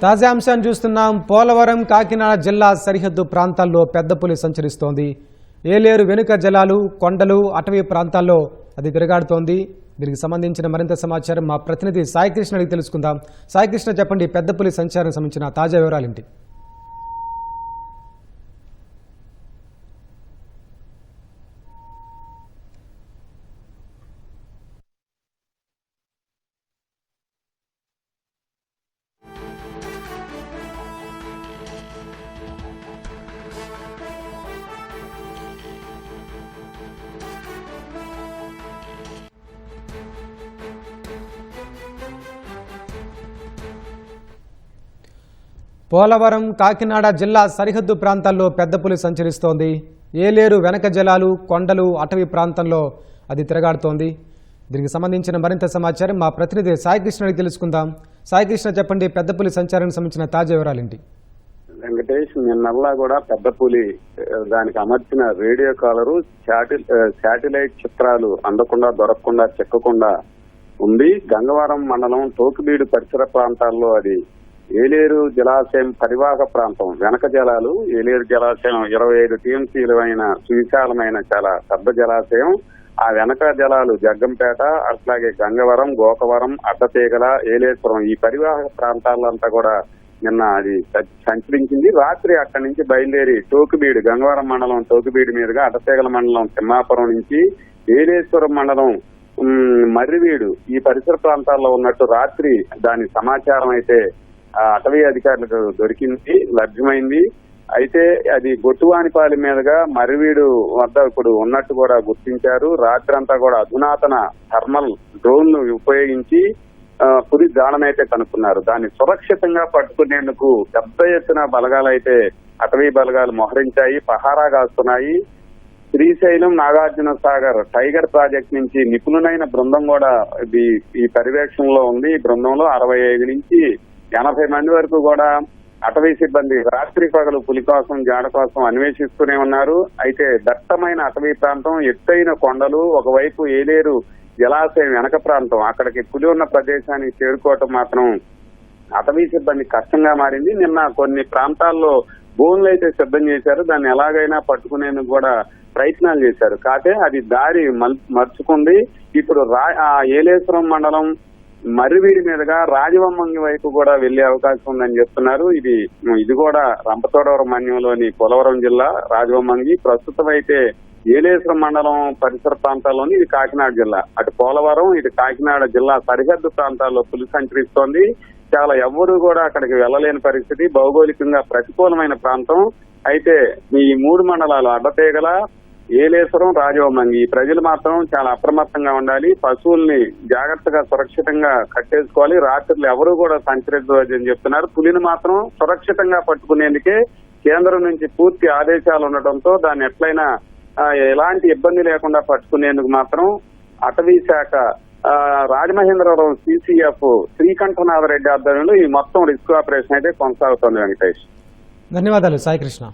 తాజా అంశాన్ని చూస్తున్నాం. పోలవరం కాకినాడ జిల్లా సరిహద్దు ప్రాంతాల్లో పెద్ద పులి సంచరిస్తోంది. ఏలేరు వెనుక జలాలు, కొండలు, అటవీ ప్రాంతాల్లో అది తిరగాడుతోంది. దీనికి సంబంధించిన మరింత సమాచారం మా ప్రతినిధి సాయికృష్ణ అడిగి తెలుసుకుందాం. సాయికృష్ణ, చెప్పండి, పెద్ద పులి సంచారం సంబంధించిన తాజా వివరాలేంటి? పోలవరం కాకినాడ జిల్లా సరిహద్దు ప్రాంతాల్లో పెద్ద పులి సంచరిస్తోంది. ఏలేరు వెనక జలాలు, కొండలు, అటవీ ప్రాంతంలో అది తిరగాడుతోంది. దీనికి సంబంధించిన మరింత సమాచారం మా ప్రతినిధి సాయికృష్ణ అడిగి తెలుసుకుందాం. సాయికృష్ణ, చెప్పండి, పెద్ద పులి సంచారానికి సంబంధించిన తాజా వివరాలేంటి? వెంకటేష్, నిన్నల్లా కూడా పెద్ద పులి దానికి అమర్చిన రేడియో కాలరు శాటిలైట్ చిత్రాలు అందకుండా, దొరకకుండా, చెక్కకుండా ఉంది. గంగవరం మండలం తోకుబీడు పరిసర ప్రాంతాల్లో అది ఏలేరు జలాశయం పరివాహక ప్రాంతం. వెనక జలాలు, ఏలేరు జలాశయం 25 టీఎంసీలు అయిన సువిశాలమైన చాలా పెద్ద జలాశయం. ఆ వెనక జలాలు జగ్గంపేట, అట్లాగే గంగవరం, గోకవరం, అడ్డతీగల, ఏలేశ్వరం ఈ పరివాహక ప్రాంతాలంతా కూడా నిన్న అది సంచరించింది. రాత్రి అక్కడి నుంచి బయలుదేరి తోకుబీడు, గంగవరం మండలం తోకుబీడు మీదుగా అడ్డతీగల మండలం తిమ్మాపురం నుంచి ఏలేశ్వరం మండలం మర్రివీడు ఈ పరిసర ప్రాంతాల్లో ఉన్నట్టు రాత్రి దాని సమాచారం అయితే అటవీ అధికారులకు దొరికింది, లభ్యమైంది. అయితే అది గొట్టువానిపాలి మీదుగా మర్రివీడు వద్ద ఇప్పుడు ఉన్నట్టు కూడా గుర్తించారు. రాత్రంతా కూడా అధునాతన థర్మల్ డ్రోన్లు ఉపయోగించి పులి జాడనైతే కనుక్కున్నారు. దాన్ని సురక్షితంగా పట్టుకునేందుకు పెద్ద ఎత్తున బలగాలైతే అటవీ బలగాలు మోహరించాయి, పహారా కాస్తున్నాయి. శ్రీశైలం, నాగార్జున సాగర్ టైగర్ ప్రాజెక్ట్ నుంచి నిపుణులైన బృందం కూడా ఈ పర్యవేక్షణలో ఉంది. ఈ బృందంలో 65 నుంచి 80 మంది వరకు కూడా అటవీ సిబ్బంది రాత్రి పగలు పులి కోసం, జాడ కోసం అన్వేషిస్తూనే ఉన్నారు. అయితే దట్టమైన అటవీ ప్రాంతం, ఎత్తైన కొండలు, ఒకవైపు ఏలేరు జలాశయం వెనక ప్రాంతం, అక్కడికి పులి ఉన్న ప్రదేశానికి చేరుకోవటం మాత్రం అటవీ సిబ్బంది కష్టంగా మారింది. నిన్న కొన్ని ప్రాంతాల్లో బోన్లు అయితే సిద్ధం చేశారు. దాన్ని ఎలాగైనా పట్టుకునేందుకు కూడా ప్రయత్నాలు చేశారు. కాకపోతే అది దారి మర్చుకుంది. ఇప్పుడు ఏలేశ్వరం మండలం మర్రివీడి మీదుగా రాజవమ్మంగి వైపు కూడా వెళ్లే అవకాశం ఉందని చెప్తున్నారు. ఇది కూడా రంపచోడవరం మన్యంలోని పోలవరం జిల్లా రాజవమ్మంగి. ప్రస్తుతం అయితే ఏలేశ్వరం మండలం పరిసర ప్రాంతాల్లోని ఇది కాకినాడ జిల్లా. అటు పోలవరం, ఇటు కాకినాడ జిల్లా సరిహద్దు ప్రాంతాల్లో పులి సంచరిస్తోంది. చాలా ఎవ్వరూ కూడా అక్కడికి వెళ్లలేని పరిస్థితి, భౌగోళికంగా ప్రతికూలమైన ప్రాంతం. అయితే ఈ 3 మండలాలు అడ్డతీగల, ఏలేశ్వరం, రాజవమ్మంగి ఈ ప్రజలు మాత్రం చాలా అప్రమత్తంగా ఉండాలి. పశువుల్ని జాగ్రత్తగా సురక్షితంగా కట్టేసుకోవాలి. రాత్రులు ఎవరూ కూడా సంచరించవద్దు అని చెప్తున్నారు. పులిని మాత్రం సురక్షితంగా పట్టుకునేందుకే కేంద్రం నుంచి పూర్తి ఆదేశాలు ఉండటంతో దాన్ని ఎట్లయినా ఎలాంటి ఇబ్బంది లేకుండా పట్టుకునేందుకు మాత్రం అటవీ శాఖ రాజమహేంద్రవరం సిసిఎఫ్ శ్రీకంఠనాథరెడ్డి ఆధ్వర్యంలో ఈ మొత్తం రిస్క్ ఆపరేషన్ అయితే కొనసాగుతోంది. వెంకటేష్, ధన్యవాదాలు సాయికృష్ణ.